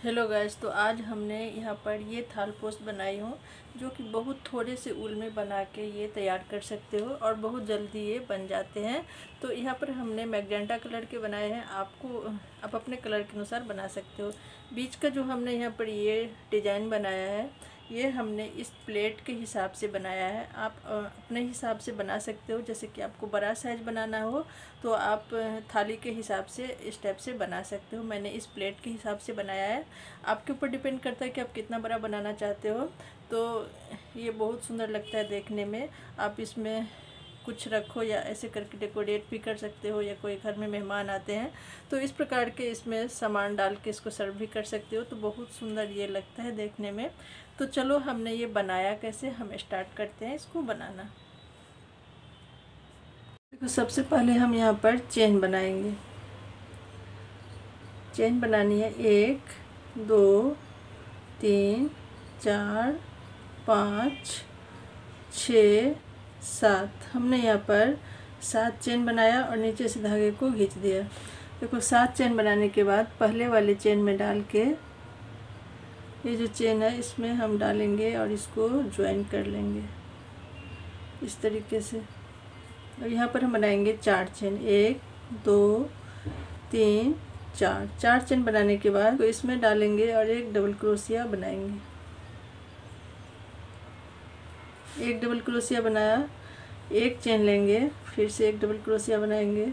Hello guys, तो आज हमने यहाँ पर ये थाल पोस्ट बनाई हूँ जो कि बहुत थोड़े से ऊल में बना के ये तैयार कर सकते हो और बहुत जल्दी ये बन जाते हैं। तो यहाँ पर हमने मैजेंटा कलर के बनाए हैं। आप अपने कलर के अनुसार बना सकते हो। बीच का जो हमने यहाँ पर ये डिज़ाइन बनाया है, ये हमने इस प्लेट के हिसाब से बनाया है। आप अपने हिसाब से बना सकते हो। जैसे कि आपको बड़ा साइज़ बनाना हो तो आप थाली के हिसाब से इस टाइप से बना सकते हो। मैंने इस प्लेट के हिसाब से बनाया है। आपके ऊपर डिपेंड करता है कि आप कितना बड़ा बनाना चाहते हो। तो ये बहुत सुंदर लगता है देखने में। आप इसमें कुछ रखो या ऐसे करके डेकोरेट भी कर सकते हो, या कोई घर में मेहमान आते हैं तो इस प्रकार के इसमें सामान डाल के इसको सर्व भी कर सकते हो। तो बहुत सुंदर ये लगता है देखने में। तो चलो, हमने ये बनाया कैसे, हम स्टार्ट करते हैं इसको बनाना। देखो, सबसे पहले हम यहाँ पर चेन बनाएंगे। चेन बनानी है 1 2 3 4 5 6 7। हमने यहाँ पर 7 चेन बनाया और नीचे से धागे को खींच दिया। देखो, 7 चेन बनाने के बाद पहले वाले चेन में डाल के ये जो चेन है इसमें हम डालेंगे और इसको ज्वाइन कर लेंगे इस तरीके से। और यहाँ पर हम बनाएंगे 4 चेन, 1 2 3 4। 4 चेन बनाने के बाद तो इसमें डालेंगे और एक डबल क्रोशिया बनाएंगे। एक डबल क्रोशिया बनाया, एक चेन लेंगे, फिर से एक डबल क्रोशिया बनाएंगे,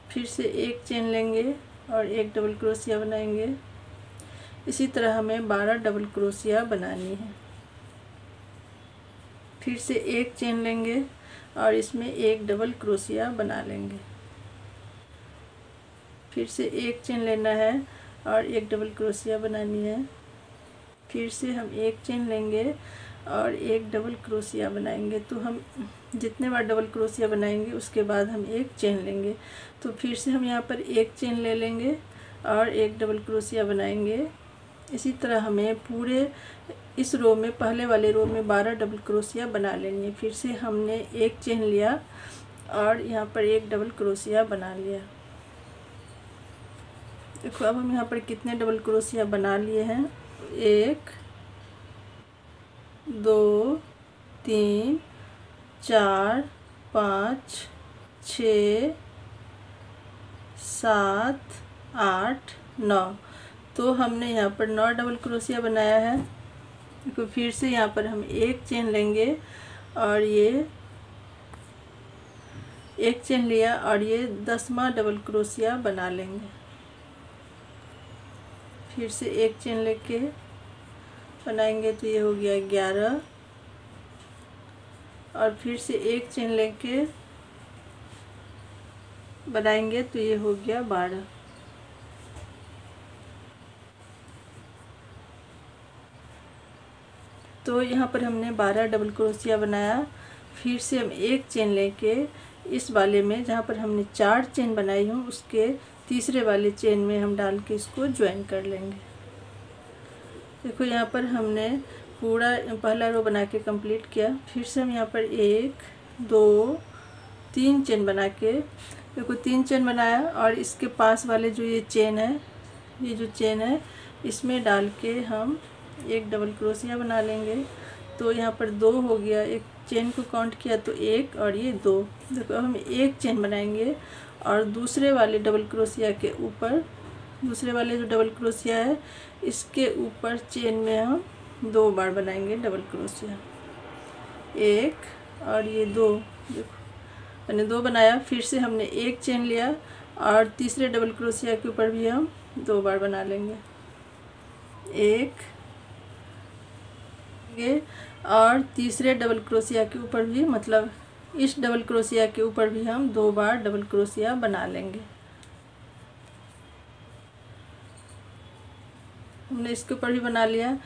फिर से एक चेन लेंगे और एक डबल क्रोशिया बनाएंगे। इसी तरह हमें 12 डबल क्रोशिया बनानी है। फिर से एक चेन लेंगे और इसमें एक डबल क्रोशिया बना लेंगे। फिर से एक चेन लेना है और एक डबल क्रोशिया बनानी है। फिर से हम एक चेन लेंगे और एक डबल क्रोशिया बनाएंगे। तो हम जितने बार डबल क्रोशिया बनाएंगे उसके बाद हम एक चेन लेंगे। तो फिर से हम यहाँ पर एक चेन ले लेंगे और एक डबल क्रोशिया बनाएंगे। इसी तरह हमें पूरे इस रो में, पहले वाले रो में 12 डबल क्रोशिया बना लेंगे। फिर से हमने एक चेन लिया और यहाँ पर एक डबल क्रोशिया बना लिया। देखो, अब हम यहाँ पर कितने डबल क्रोशिया बना लिए हैं। 1 2 3 4 5 6 7 8 9। तो हमने यहाँ पर 9 डबल क्रोशिया बनाया है। देखो, फिर से यहाँ पर हम एक चेन लेंगे और ये एक चेन लिया और ये 10वां डबल क्रोशिया बना लेंगे। फिर से एक चेन लेके बनाएंगे तो ये हो गया 11। और फिर से एक चेन लेके बनाएंगे तो ये हो गया 12। तो यहाँ पर हमने 12 डबल क्रोशिया बनाया। फिर से हम एक चेन लेके इस वाले में, जहाँ पर हमने 4 चेन बनाई हूँ, उसके तीसरे वाले चेन में हम डाल के इसको ज्वाइन कर लेंगे। देखो, यहाँ पर हमने पूरा पहला रो बना के कंप्लीट किया। फिर से हम यहाँ पर 1 2 3 चेन बना के, देखो 3 चेन बनाया और इसके पास वाले जो ये चेन है, ये जो चेन है इसमें डाल के हम एक डबल क्रोशिया बना लेंगे। तो यहाँ पर 2 हो गया। एक चेन को काउंट किया तो 1 और ये 2। देखो, अब हम एक चेन बनाएंगे और दूसरे वाले डबल क्रोशिया के ऊपर, दूसरे वाले जो डबल क्रोशिया है इसके ऊपर चेन में हम 2 बार बनाएंगे डबल क्रोशिया। 1 और ये 2। देखो, मैंने 2 बनाया। फिर से हमने एक चेन लिया और तीसरे डबल क्रोशिया के ऊपर भी हम 2 बार बना लेंगे। 1 और तीसरे डबल क्रोशिया के ऊपर भी, मतलब इस डबल क्रोशिया के ऊपर भी हम 2 बार डबल क्रोशिया बना लेंगे। हमने इसके ऊपर भी बना लिया।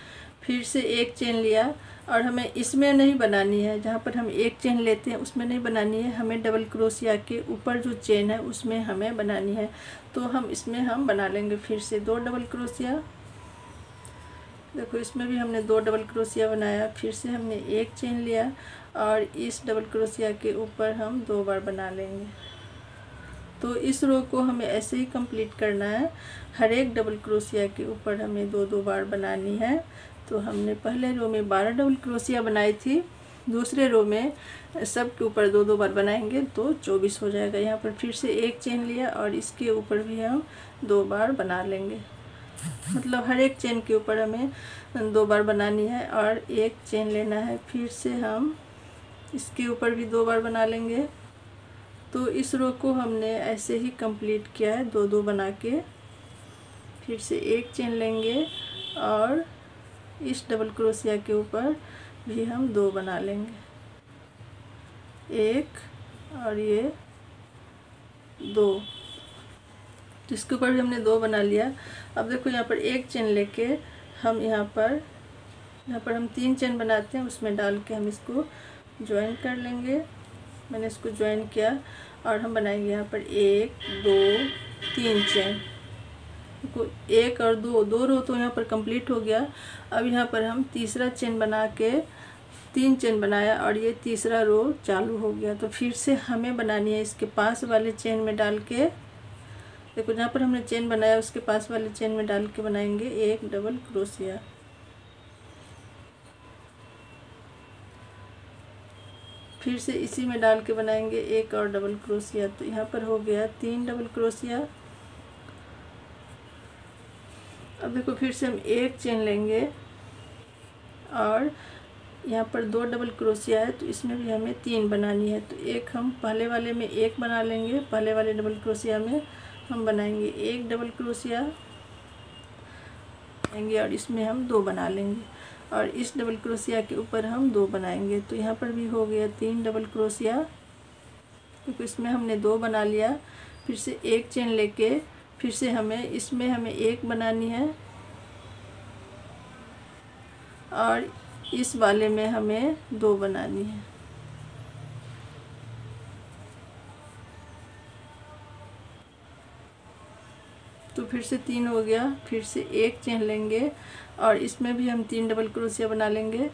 फिर से एक चेन लिया और हमें इसमें नहीं बनानी है, जहाँ पर हम एक चेन लेते हैं उसमें नहीं बनानी है, हमें डबल क्रोशिया के ऊपर जो चेन है उसमें हमें बनानी है। तो हम इसमें हम बना लेंगे फिर से 2 डबल क्रोशिया। देखो, इसमें भी हमने 2 डबल क्रोशिया बनाया। फिर से हमने एक चेन लिया और इस डबल क्रोशिया के ऊपर हम 2 बार बना लेंगे। तो इस रो को हमें ऐसे ही कंप्लीट करना है। हर एक डबल क्रोशिया के ऊपर हमें 2-2 बार बनानी है। तो हमने पहले रो में 12 डबल क्रोशिया बनाई थी, दूसरे रो में सब के ऊपर 2-2 बार बनाएंगे तो 24 हो जाएगा। यहाँ पर फिर से एक चेन लिया और इसके ऊपर भी हम 2 बार बना लेंगे। मतलब हर एक चेन के ऊपर हमें 2 बार बनानी है और एक चेन लेना है, फिर से हम इसके ऊपर भी 2 बार बना लेंगे। तो इस रो को हमने ऐसे ही कंप्लीट किया है 2-2 बना के। फिर से एक चेन लेंगे और इस डबल क्रोशिया के ऊपर भी हम 2 बना लेंगे, एक और ये 2। तो इसके ऊपर भी हमने 2 बना लिया। अब देखो यहाँ पर एक चेन लेके हम यहाँ पर हम 3 चेन बनाते हैं, उसमें डाल के हम इसको ज्वाइन कर लेंगे। मैंने इसको ज्वाइन किया और हम बनाएंगे यहाँ पर 1 2 3 चेन। देखो 1 और 2 रो तो यहाँ पर कंप्लीट हो गया। अब यहाँ पर हम तीसरा चेन बना के 3 चेन बनाया और ये तीसरा रो चालू हो गया। तो फिर से हमें बनानी है इसके पास वाले चेन में डाल के। देखो जहाँ पर हमने चेन बनाया उसके पास वाले चेन में डाल के बनाएंगे एक डबल क्रोशिया। फिर से इसी में डाल के बनाएंगे एक और डबल क्रोशिया। तो यहाँ पर हो गया 3 डबल क्रोशिया। अब देखो फिर से हम एक चेन लेंगे और यहाँ पर 2 डबल क्रोशिया है, तो इसमें भी हमें 3 बनानी है। तो एक हम पहले वाले में एक बना लेंगे, पहले वाले डबल क्रोशिया में हम बनाएंगे एक डबल क्रोशिया और इसमें हम 2 बना लेंगे और इस डबल क्रोशिया के ऊपर हम 2 बनाएंगे। तो यहाँ पर भी हो गया 3 डबल क्रोशिया, क्योंकि इसमें हमने 2 बना लिया। फिर से एक चेन लेके फिर से इसमें हमें एक बनानी है और इस वाले में हमें 2 बनानी है। तो फिर से 3 हो गया। फिर से एक चेन लेंगे और इसमें भी हम 3 डबल क्रोशिया बना लेंगे।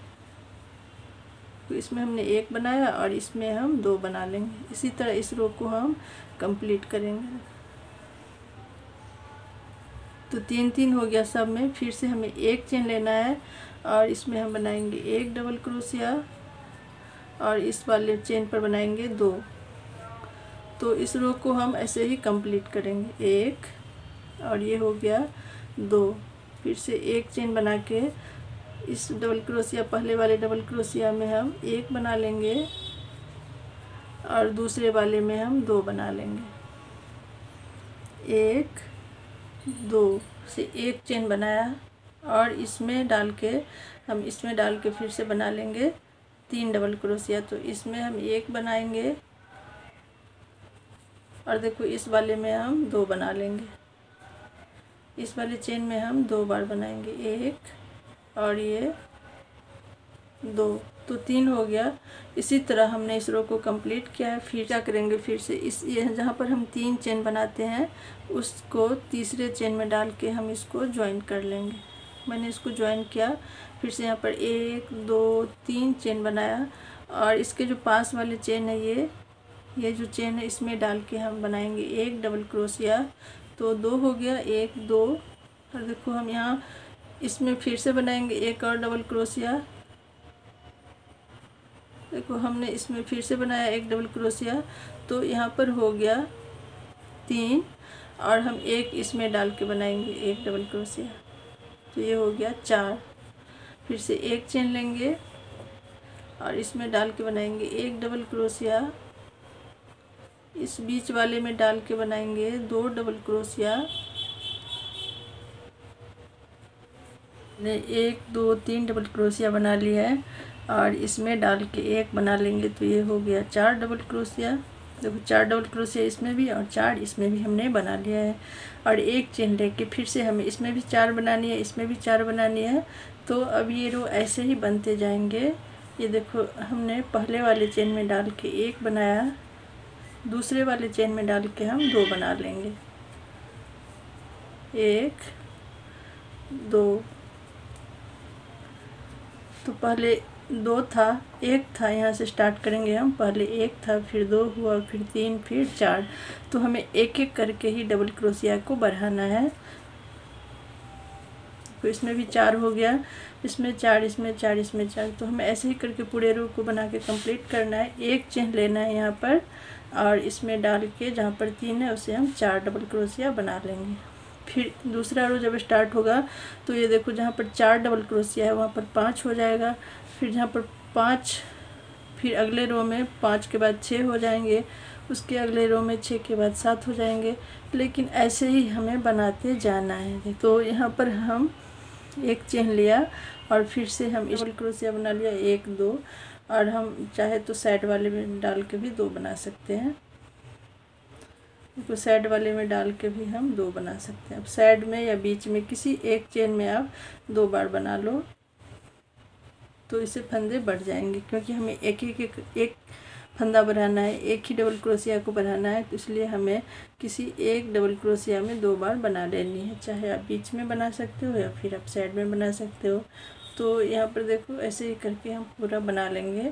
तो इसमें हमने एक बनाया और इसमें हम 2 बना लेंगे। इसी तरह इस रो को हम कंप्लीट करेंगे। तो 3-3 हो गया सब में। फिर से हमें एक चेन लेना है और इसमें हम बनाएंगे एक डबल क्रोशिया और इस वाले चेन पर बनाएंगे 2। तो इस रो को हम ऐसे ही कंप्लीट करेंगे, एक और ये हो गया 2। फिर से एक चेन बना के इस डबल क्रोशिया पहले वाले डबल क्रोशिया में हम एक बना लेंगे और दूसरे वाले में हम 2 बना लेंगे, 1 2 से एक चेन बनाया और इसमें डाल के फिर से बना लेंगे 3 डबल क्रोशिया। तो इसमें हम एक बनाएंगे और देखो इस वाले में हम 2 बना लेंगे, इस वाले चेन में हम 2 बार बनाएंगे, एक और ये 2। तो 3 हो गया। इसी तरह हमने इस रो को कंप्लीट किया है। फिर क्या करेंगे, फिर से ये जहाँ पर हम 3 चेन बनाते हैं उसको तीसरे चेन में डाल के हम इसको ज्वाइन कर लेंगे। मैंने इसको ज्वाइन किया। फिर से यहाँ पर 1 2 3 चेन बनाया और इसके जो पास वाले चेन है ये जो चेन है इसमें डाल के हम बनाएंगे एक डबल क्रोशिया। तो 2 हो गया, 1 2 और देखो हम यहाँ इसमें फिर से बनाएंगे एक और डबल क्रोशिया। देखो हमने इसमें फिर से बनाया एक डबल क्रोशिया। तो यहाँ पर हो गया 3 और हम एक इसमें डाल के बनाएंगे एक डबल क्रोशिया। तो ये हो गया 4। फिर से एक चेन लेंगे और इसमें डाल के बनाएंगे एक डबल क्रोशिया। इस बीच वाले में डाल के बनाएंगे 2 डबल क्रोशिया। ने 1 2 3 डबल क्रोशिया बना लिया है और इसमें डाल के एक बना लेंगे। तो ये हो गया 4 डबल क्रोशिया। देखो 4 डबल क्रोशिया इसमें भी और 4 इसमें भी हमने बना लिया है। और एक चेन लेके फिर से हमें इसमें भी 4 बनानी है, इसमें भी 4 बनानी है। तो अब ये रो ऐसे ही बनते जाएंगे। ये देखो हमने पहले वाले चेन में डाल के एक बनाया, दूसरे वाले चेन में डाल के हम 2 बना लेंगे, 1 2। तो पहले दो था, एक था, यहाँ से स्टार्ट करेंगे हम। पहले एक था, फिर दो हुआ, फिर तीन, फिर चार। तो हमें एक एक करके ही डबल क्रोशिया को बढ़ाना है। तो इसमें भी चार हो गया, इसमें चार, इसमें चार, इसमें चार। तो हमें ऐसे ही करके पूरे रो को बना के कंप्लीट करना है। एक चेन लेना है यहाँ पर और इसमें डाल के जहाँ पर तीन है उसे हम चार डबल क्रोशिया बना लेंगे। फिर दूसरा रो जब स्टार्ट होगा तो ये देखो जहाँ पर चार डबल क्रोशिया है वहाँ पर पाँच हो जाएगा। फिर जहाँ पर पाँच, फिर अगले रो में पाँच के बाद छः हो जाएंगे, उसके अगले रो में छः के बाद सात हो जाएंगे। लेकिन ऐसे ही हमें बनाते जाना है। तो यहाँ पर हम एक चेन लिया और फिर से हम डबल क्रोशिया बना लिया, एक दो, और हम चाहे तो साइड वाले में डाल के भी दो बना सकते हैं। तो साइड वाले में डाल के भी हम दो बना सकते हैं। अब साइड में या बीच में किसी एक चेन में आप दो बार बना लो तो इससे फंदे बढ़ जाएंगे, क्योंकि हमें एक फंदा बढ़ाना है, एक ही डबल क्रोशिया को बढ़ाना है। तो इसलिए हमें किसी एक डबल क्रोशिया में दो बार बना लेनी है। चाहे आप बीच में बना सकते हो या फिर आप साइड में बना सकते हो। तो यहाँ पर देखो ऐसे ही करके हम पूरा बना लेंगे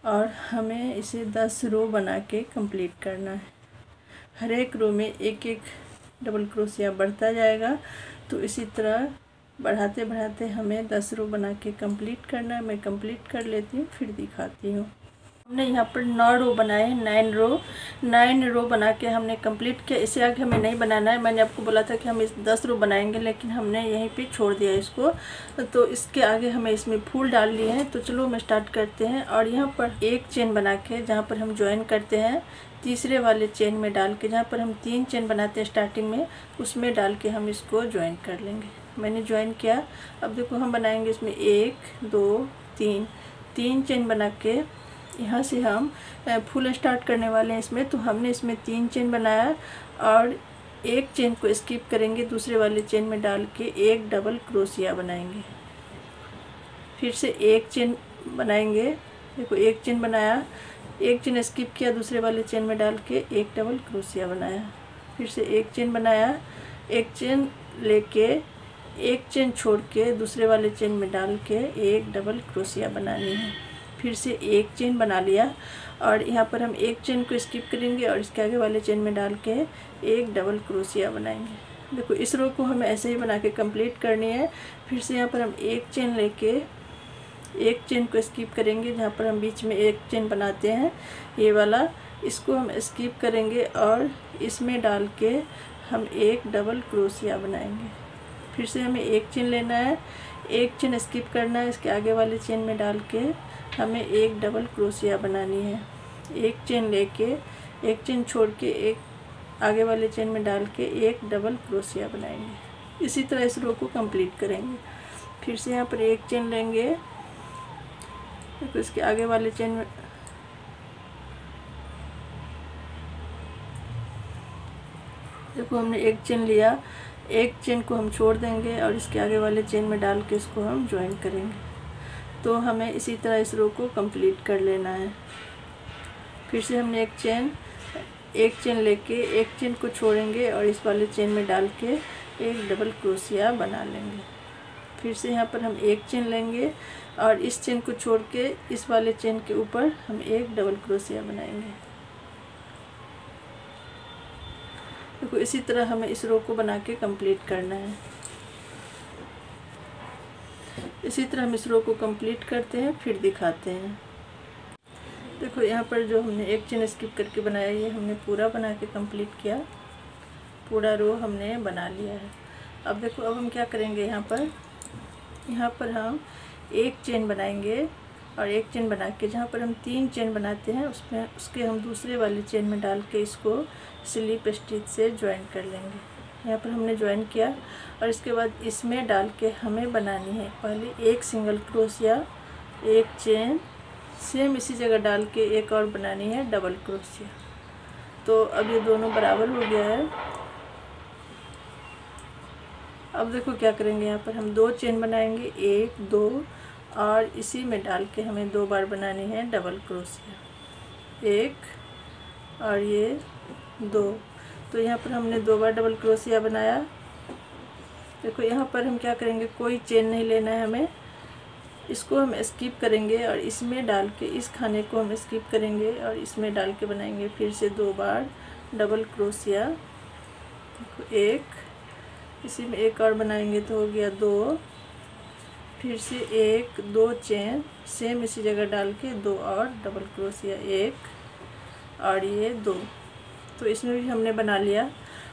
और हमें इसे 10 रो बना के कंप्लीट करना है। हर एक रो में एक एक डबल क्रोशिया बढ़ता जाएगा। तो इसी तरह बढ़ाते बढ़ाते हमें 10 रो बना के कंप्लीट करना है। मैं कंप्लीट कर लेती हूँ फिर दिखाती हूँ। हमने यहाँ पर 9 रो बनाए, 9 रो बना के हमने कंप्लीट किया। इससे आगे हमें नहीं बनाना है। मैंने आपको बोला था कि हम इस 10 रो बनाएंगे, लेकिन हमने यहीं पे छोड़ दिया इसको। तो इसके आगे हमें इसमें फूल डाल लिए हैं। तो चलो हम स्टार्ट करते हैं। और यहाँ पर एक चेन बना के जहाँ पर हम ज्वाइन करते हैं, तीसरे वाले चेन में डाल के, जहाँ पर हम 3 चेन बनाते हैं स्टार्टिंग में, उसमें डाल के हम इसको ज्वाइन कर लेंगे। मैंने ज्वाइन किया। अब देखो हम बनाएंगे इसमें 1 2 3, 3 चेन बना के यहाँ से हम फुल स्टार्ट करने वाले हैं इसमें। तो हमने इसमें 3 चेन बनाया और एक चेन को स्किप करेंगे, दूसरे वाले चेन में डाल के एक डबल क्रोशिया बनाएंगे। फिर से एक चेन बनाएंगे। देखो एक चेन बनाया, एक चेन स्किप किया, दूसरे वाले चेन में डाल के एक डबल क्रोशिया बनाया। फिर से एक चेन बनाया, एक चेन लेके एक चेन छोड़ के दूसरे वाले चेन में डाल के एक डबल क्रोशिया बनानी है। फिर से एक चेन बना लिया और यहाँ पर हम एक चेन को स्किप करेंगे और इसके आगे वाले चेन में डाल के एक डबल क्रोशिया बनाएंगे। देखो इस रो को हमें ऐसे ही बना के कंप्लीट करनी है। फिर से यहाँ पर हम एक चेन लेके एक चेन को स्किप करेंगे, जहाँ पर हम बीच में एक चेन बनाते हैं ये वाला, इसको हम स्किप करेंगे और इसमें डाल के हम एक डबल क्रोशिया बनाएंगे। फिर से हमें एक चेन लेना है, एक चेन स्किप करना है, इसके आगे वाले चेन में डाल के हमें एक डबल क्रोशिया बनानी है। एक चेन लेके एक चेन छोड़ के एक आगे वाले चेन में डाल के एक डबल क्रोशिया बनाएंगे। इसी तरह इस रो को कंप्लीट करेंगे। फिर से यहाँ पर एक चेन लेंगे, तो इसके आगे वाले चेन में देखो हमने एक चेन लिया, एक चेन को हम छोड़ देंगे और इसके आगे वाले चेन में डाल के इसको हम ज्वाइन करेंगे। तो हमें इसी तरह इस रो को कंप्लीट कर लेना है। फिर से हमने एक चेन लेके एक चेन को छोड़ेंगे और इस वाले चेन में डाल के एक डबल क्रोशिया बना लेंगे। फिर से यहाँ पर हम एक चेन लेंगे और इस चेन को छोड़ के इस वाले चेन के ऊपर हम एक डबल क्रोशिया बनाएंगे। देखो इसी तरह हमें इस रो को बना के कंप्लीट करना है। इसी तरह हम इस रो को कंप्लीट करते हैं फिर दिखाते हैं। देखो यहाँ पर जो हमने एक चेन स्किप करके बनाया, ये हमने पूरा बना के कंप्लीट किया। पूरा रो हमने बना लिया है। अब देखो अब हम क्या करेंगे, यहाँ पर हम एक चेन बनाएंगे और एक चेन बना के जहाँ पर हम 3 चेन बनाते हैं उसके हम दूसरे वाले चेन में डाल के इसको स्लिप स्टिच से ज्वाइन कर लेंगे। यहाँ पर हमने ज्वाइन किया और इसके बाद इसमें डाल के हमें बनानी है पहले एक सिंगल क्रोशिया, एक चेन, सेम इसी जगह डाल के एक और बनानी है डबल क्रोशिया। तो अब ये दोनों बराबर हो गया है। अब देखो क्या करेंगे, यहाँ पर हम 2 चेन बनाएंगे, 1 2, और इसी में डाल के हमें 2 बार बनानी है डबल क्रोशिया, 1 और ये 2। तो यहाँ पर हमने 2 बार डबल क्रोशिया बनाया। देखो यहाँ पर हम क्या करेंगे, कोई चेन नहीं लेना है हमें, इसको हम स्किप करेंगे और इसमें डाल के इस खाने को हम स्किप करेंगे और इसमें डाल के बनाएंगे फिर से 2 बार डबल क्रोशिया। एक, इसी में एक और बनाएंगे तो हो गया 2, फिर से 1 2 चेन सेम इसी जगह डाल के 2 और डबल क्रोशिया, 1 और ये 2। तो इसमें भी हमने बना लिया।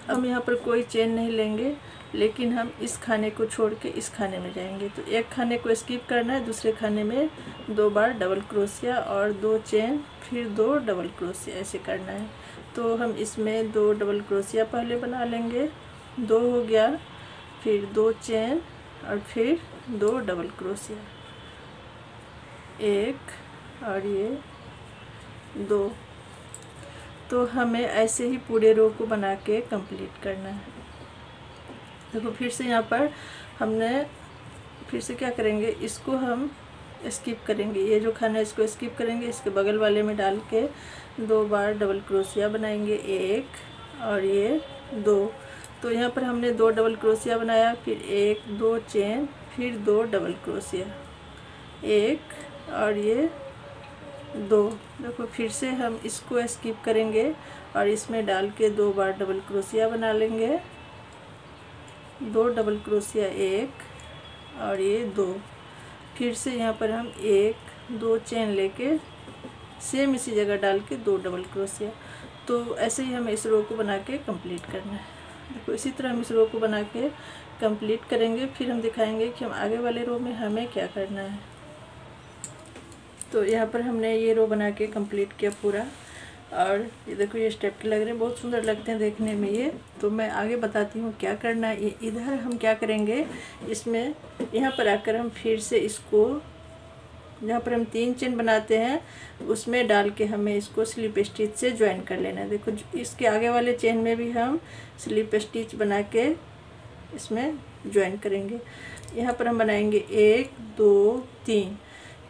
हम यहाँ पर कोई चेन नहीं लेंगे, लेकिन हम इस खाने को छोड़ के इस खाने में जाएंगे। तो एक खाने को स्किप करना है, दूसरे खाने में 2 बार डबल क्रोशिया और 2 चेन फिर 2 डबल क्रोशिया, ऐसे करना है। तो हम इसमें 2 डबल क्रोशिया पहले बना लेंगे, 2 हो गया, फिर 2 चेन और फिर 2 डबल क्रोशिया, 1 और ये 2। तो हमें ऐसे ही पूरे रो को बना के कंप्लीट करना है। देखो फिर से यहाँ पर हमने फिर से क्या करेंगे, इसको हम स्किप करेंगे, ये जो खाना है इसको स्किप करेंगे, इसके बगल वाले में डाल के 2 बार डबल क्रोशिया बनाएंगे, 1 और ये 2। तो यहाँ पर हमने 2 डबल क्रोशिया बनाया, फिर 1 2 चेन फिर 2 डबल क्रोशिया, 1 और ये 2। देखो फिर से हम इसको स्किप करेंगे और इसमें डाल के 2 बार डबल क्रोशिया बना लेंगे, 2 डबल क्रोशिया, 1 और ये 2। फिर से यहाँ पर हम 1 2 चेन लेके सेम इसी जगह डाल के 2 डबल क्रोशिया। तो ऐसे ही हमें इस रो को बना के कंप्लीट करना है। देखो इसी तरह हम इस रो को बना के कंप्लीट करेंगे, फिर हम दिखाएंगे कि हम आगे वाले रो में हमें क्या करना है। तो यहाँ पर हमने ये रो बना के कंप्लीट किया पूरा, और ये देखो ये स्टेप के लग रहे हैं, बहुत सुंदर लगते हैं देखने में ये। तो मैं आगे बताती हूँ क्या करना है। इधर हम क्या करेंगे, इसमें यहाँ पर आकर हम फिर से इसको जहाँ पर हम 3 चेन बनाते हैं उसमें डाल के हमें इसको स्लिप स्टिच से ज्वाइन कर लेना है। देखो इसके आगे वाले चेन में भी हम स्लिप स्टिच बना के इसमें ज्वाइन करेंगे। यहाँ पर हम बनाएंगे 1 2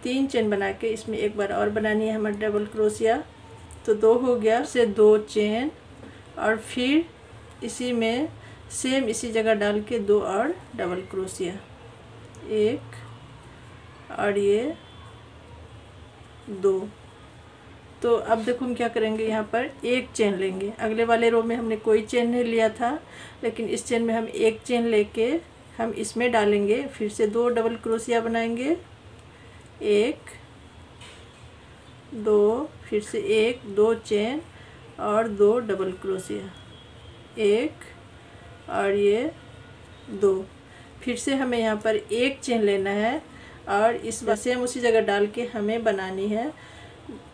3 चेन बना के इसमें एक बार और बनानी है हमारा डबल क्रोशिया। तो 2 हो गया, से 2 चेन और फिर इसी में सेम इसी जगह डाल के 2 और डबल क्रोशिया, 1 और ये 2। तो अब देखो हम क्या करेंगे, यहाँ पर 1 चेन लेंगे। अगले वाले रो में हमने कोई चेन नहीं लिया था, लेकिन इस चेन में हम 1 चेन लेके हम इसमें डालेंगे, फिर से 2 डबल क्रोशिया बनाएंगे, 1 2 फिर से 1 2 चेन और 2 डबल क्रोशिया, 1 और ये 2। फिर से हमें यहाँ पर 1 चेन लेना है और इस बार सेम उसी जगह डाल के हमें बनानी है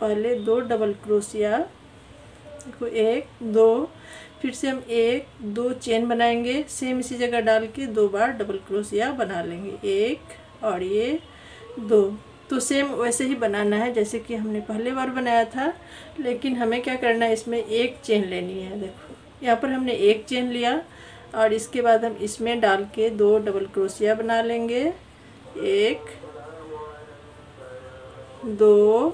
पहले 2 डबल क्रोशिया। देखो 1 2 फिर से हम 1 2 चेन बनाएंगे, सेम इसी जगह डाल के 2 बार डबल क्रोशिया बना लेंगे, 1 और ये 2। तो सेम वैसे ही बनाना है जैसे कि हमने पहले बार बनाया था, लेकिन हमें क्या करना है, इसमें 1 चेन लेनी है। देखो यहाँ पर हमने 1 चेन लिया और इसके बाद हम इसमें डाल के 2 डबल क्रोशिया बना लेंगे, 1 2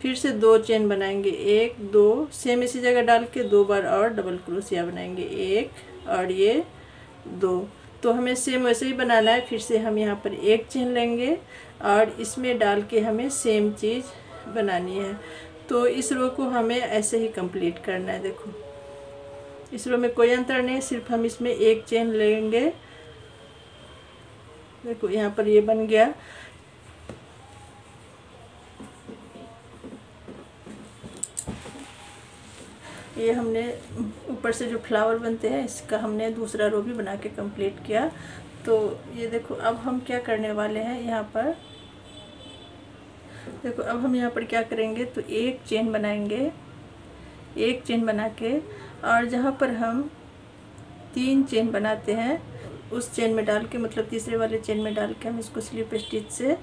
फिर से 2 चेन बनाएंगे, 1 2 सेम इसी जगह डाल के 2 बार और डबल क्रोशिया बनाएंगे, 1 और ये 2। तो हमें सेम वैसे ही बनाना है। फिर से हम यहाँ पर 1 चेन लेंगे और इसमें डाल के हमें सेम चीज़ बनानी है। तो इस रो को हमें ऐसे ही कंप्लीट करना है। देखो इस रो में कोई अंतर नहीं, सिर्फ हम इसमें 1 चेन लेंगे। देखो यहाँ पर ये बन गया। ये हमने ऊपर से जो फ्लावर बनते हैं इसका हमने दूसरा रो भी बना के कंप्लीट किया। तो ये देखो अब हम क्या करने वाले हैं, यहाँ पर देखो अब हम यहाँ पर क्या करेंगे, तो 1 चेन बनाएंगे, 1 चेन बना के और जहाँ पर हम 3 चेन बनाते हैं उस चेन में डाल के, मतलब तीसरे वाले चेन में डाल के हम इसको स्लिप स्टिच से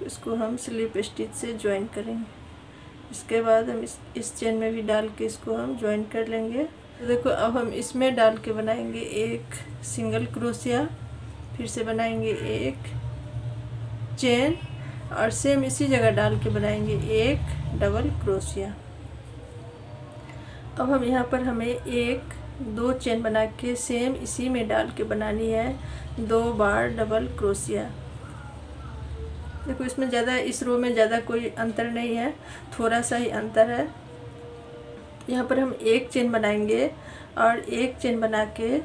इसको हम स्लिप स्टिच से ज्वाइन करेंगे। इसके बाद हम इस चेन में भी डाल के इसको हम ज्वाइन कर लेंगे। तो देखो अब हम इसमें डाल के बनाएंगे 1 सिंगल क्रोशिया, फिर से बनाएंगे 1 चेन और सेम इसी जगह डाल के बनाएंगे 1 डबल क्रोशिया। अब हम यहाँ पर हमें 1 2 चेन बना के सेम इसी में डाल के बनानी है 2 बार डबल क्रोशिया। देखो इसमें ज़्यादा, इस रो में ज़्यादा कोई अंतर नहीं है, थोड़ा सा ही अंतर है। यहाँ पर हम 1 चेन बनाएंगे और 1 चेन बना के,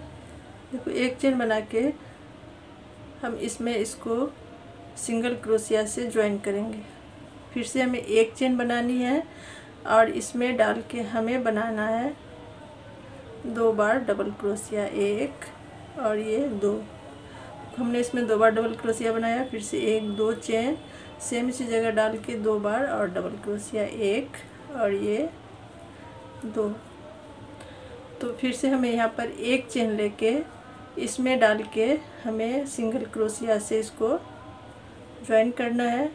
देखो 1 चेन बना के हम इसमें इसको सिंगल क्रोशिया से ज्वाइन करेंगे। फिर से हमें 1 चेन बनानी है और इसमें डाल के हमें बनाना है 2 बार डबल क्रोशिया, 1 और ये 2। हमने इसमें 2 बार डबल क्रोशिया बनाया, फिर से 1 2 चेन सेम इसी जगह डाल के 2 बार और डबल क्रोशिया, 1 और ये 2। तो फिर से हमें यहाँ पर 1 चेन लेके इसमें डाल के हमें सिंगल क्रोशिया से इसको ज्वाइन करना है।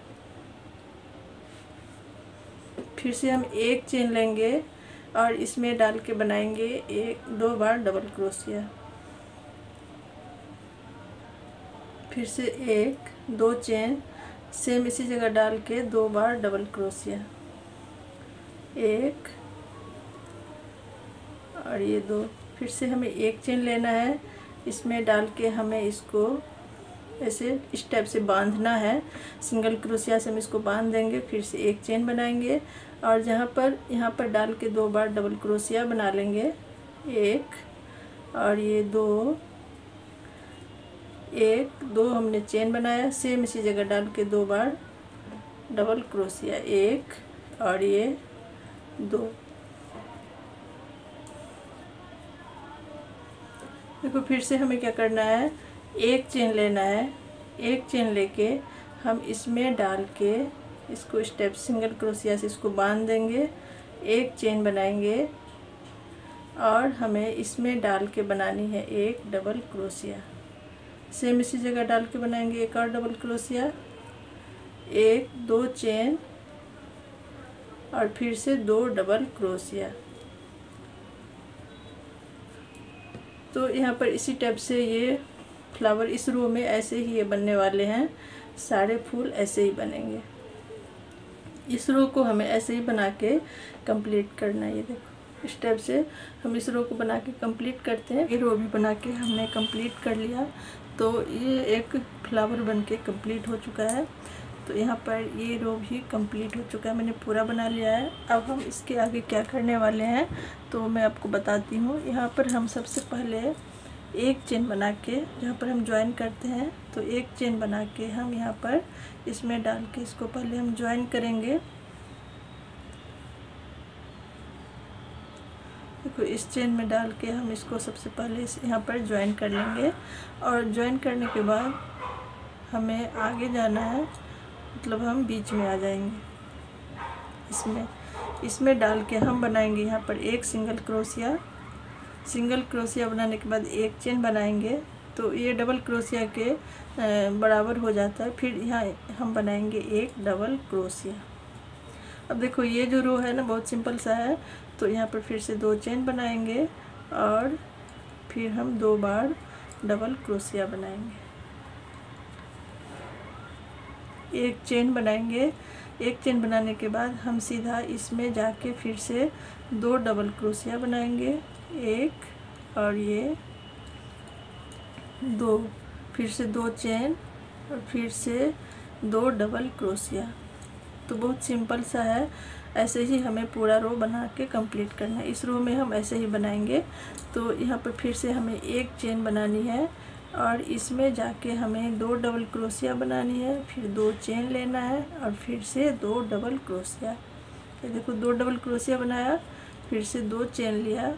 फिर से हम 1 चेन लेंगे और इसमें डाल के बनाएंगे 2 बार डबल क्रोशिया। फिर से 1 2 चेन सेम इसी जगह डाल के 2 बार डबल क्रोशिया, 1 और ये 2। फिर से हमें 1 चेन लेना है, इसमें डाल के हमें इसको ऐसे इस टाइप से बांधना है। सिंगल क्रोशिया से हम इसको बांध देंगे। फिर से 1 चेन बनाएंगे और यहाँ पर डाल के 2 बार डबल क्रोशिया बना लेंगे, 1 और ये 2, 1 2 हमने चेन बनाया, सेम इसी जगह डाल के 2 बार डबल क्रोशिया, 1 और ये 2। देखो फिर से हमें क्या करना है, 1 चेन लेना है, 1 चेन लेके हम इसमें डाल के इसको स्टेप सिंगल क्रोशिया से इसको बांध देंगे, 1 चेन बनाएंगे और हमें इसमें डाल के बनानी है 1 डबल क्रोशिया। सेम इसी जगह डाल के बनाएंगे 1 और डबल क्रोशिया, 1 2 चेन और फिर से 2 डबल क्रोशिया। तो यहाँ पर इसी टाइप से ये फ्लावर इस रो में ऐसे ही ये बनने वाले हैं, सारे फूल ऐसे ही बनेंगे। इस रो को हमें ऐसे ही बना के कंप्लीट करना है। ये देखो इस टाइप से हम इस रो को बना के कंप्लीट करते हैं। ये रो भी बना के हमने कंप्लीट कर लिया, तो ये एक फ्लावर बन के कंप्लीट हो चुका है। तो यहाँ पर ये रो भी कंप्लीट हो चुका है, मैंने पूरा बना लिया है। अब हम इसके आगे क्या करने वाले हैं तो मैं आपको बताती हूँ। यहाँ पर हम सबसे पहले 1 चेन बना के, जहाँ पर हम ज्वाइन करते हैं तो 1 चेन बना के हम यहाँ पर इसमें डाल के इसको पहले हम ज्वाइन करेंगे। देखो इस चेन में डाल के हम इसको सबसे पहले यहाँ पर ज्वाइन कर लेंगे और ज्वाइन करने के बाद हमें आगे जाना है, मतलब हम बीच में आ जाएंगे। इसमें डाल के हम बनाएंगे यहाँ पर 1 सिंगल क्रोशिया बनाने के बाद 1 चेन बनाएंगे, तो ये डबल क्रोशिया के बराबर हो जाता है। फिर यहाँ हम बनाएंगे 1 डबल क्रोशिया। अब देखो ये जो रो है ना बहुत सिंपल सा है, तो यहाँ पर फिर से 2 चेन बनाएंगे और फिर हम 2 बार डबल क्रोशिया बनाएंगे, 1 चेन बनाएंगे। 1 चेन बनाने के बाद हम सीधा इसमें जाके फिर से 2 डबल क्रोशिया बनाएंगे, 1 और ये 2, फिर से 2 चेन और फिर से 2 डबल क्रोशिया। तो बहुत सिंपल सा है, ऐसे ही हमें पूरा रो बना के कंप्लीट करना है। इस रो में हम ऐसे ही बनाएंगे। तो यहाँ पर फिर से हमें 1 चेन बनानी है और इसमें जाके हमें 2 डबल क्रोशिया बनानी है, फिर 2 चेन लेना है और फिर से 2 डबल क्रोशिया। ये देखो 2 डबल क्रोशिया बनाया, फिर से 2 चेन लिया,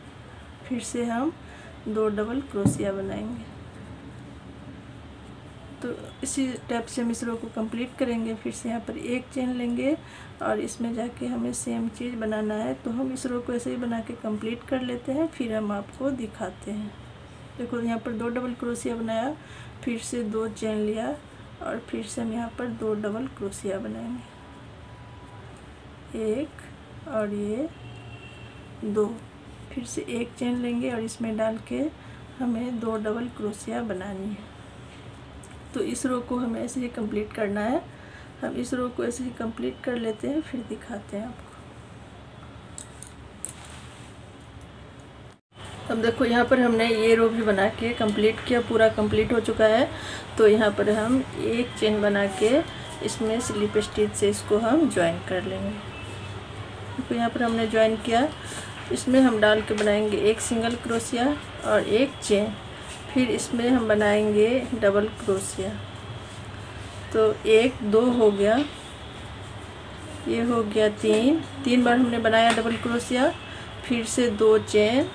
फिर से हम 2 डबल क्रोशिया बनाएंगे। तो इसी टाइप से हम इस रो को कंप्लीट करेंगे। फिर से यहाँ पर 1 चेन लेंगे और इसमें जाके हमें सेम चीज़ बनाना है। तो हम इस रो को ऐसे ही बना के कंप्लीट कर लेते हैं, फिर हम आपको दिखाते हैं। देखो यहाँ पर 2 डबल क्रोशिया बनाया, फिर से 2 चेन लिया और फिर से हम यहाँ पर 2 डबल क्रोशिया बनाएंगे, 1 और ये 2, फिर से 1 चेन लेंगे और इसमें डाल के हमें 2 डबल क्रोशिया बनानी है। तो इस रो को हमें ऐसे ही कंप्लीट करना है। हम इस रो को ऐसे ही कंप्लीट कर लेते हैं, फिर दिखाते हैं आपको। अब देखो यहाँ पर हमने ये रो भी बना के कंप्लीट किया, पूरा कंप्लीट हो चुका है। तो यहाँ पर हम एक चेन बना के इसमें स्लिप स्टिच से इसको हम ज्वाइन कर लेंगे। तो यहाँ पर हमने ज्वाइन किया, इसमें हम डाल के बनाएंगे एक सिंगल क्रोशिया और एक चेन, फिर इसमें हम बनाएंगे डबल क्रोशिया। तो 1 2 हो गया, ये हो गया 3 बार हमने बनाया डबल क्रोशिया, फिर से 2 चेन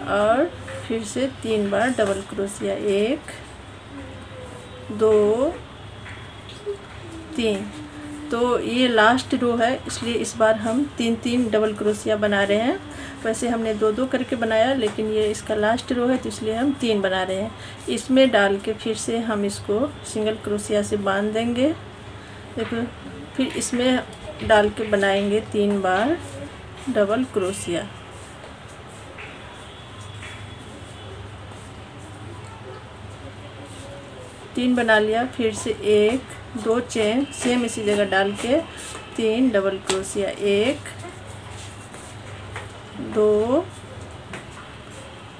और फिर से 3 बार डबल क्रोशिया, 1 2 3। तो ये लास्ट रो है, इसलिए इस बार हम 3 डबल क्रोशिया बना रहे हैं। वैसे हमने 2 करके बनाया, लेकिन ये इसका लास्ट रो है तो इसलिए हम 3 बना रहे हैं। इसमें डाल के फिर से हम इसको सिंगल क्रोशिया से बांध देंगे। देखो, फिर इसमें डाल के बनाएंगे 3 बार डबल क्रोशिया। तीन बना लिया, फिर से 1 2 चेन सेम इसी जगह डाल के 3 डबल क्रोशिया, 1 2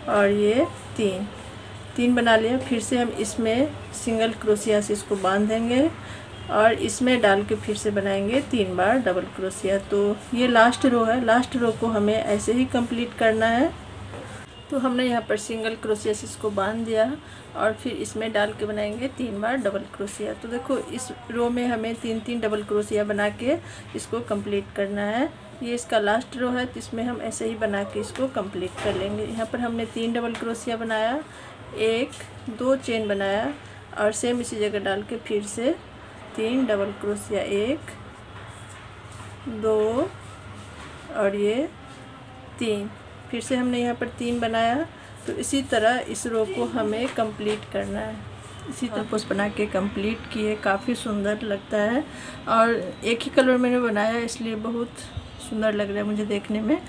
और ये 3 बना लिया। फिर से हम इसमें सिंगल क्रोशिया से इसको बांध देंगे और इसमें डाल के फिर से बनाएंगे 3 बार डबल क्रोशिया। तो ये लास्ट रो है, लास्ट रो को हमें ऐसे ही कंप्लीट करना है। तो हमने यहाँ पर सिंगल क्रोशिया से इसको बांध दिया और फिर इसमें डाल के बनाएंगे 3 बार डबल क्रोशिया। तो देखो, इस रो में हमें 3 डबल क्रोशिया बना के इसको कंप्लीट करना है। ये इसका लास्ट रो है, तो इसमें हम ऐसे ही बना के इसको कंप्लीट कर लेंगे। यहाँ पर हमने 3 डबल क्रोशिया बनाया, 1 2 चेन बनाया और सेम इसी जगह डाल के फिर से 3 डबल क्रोशिया, 1 2 और ये 3। फिर से हमने यहाँ पर 3 बनाया। तो इसी तरह इस रो को हमें कंप्लीट करना है। इसी तरह पोस्ट बना के कंप्लीट किए, काफ़ी सुंदर लगता है और एक ही कलर मैंने बनाया इसलिए बहुत सुंदर लग रहा है मुझे देखने में।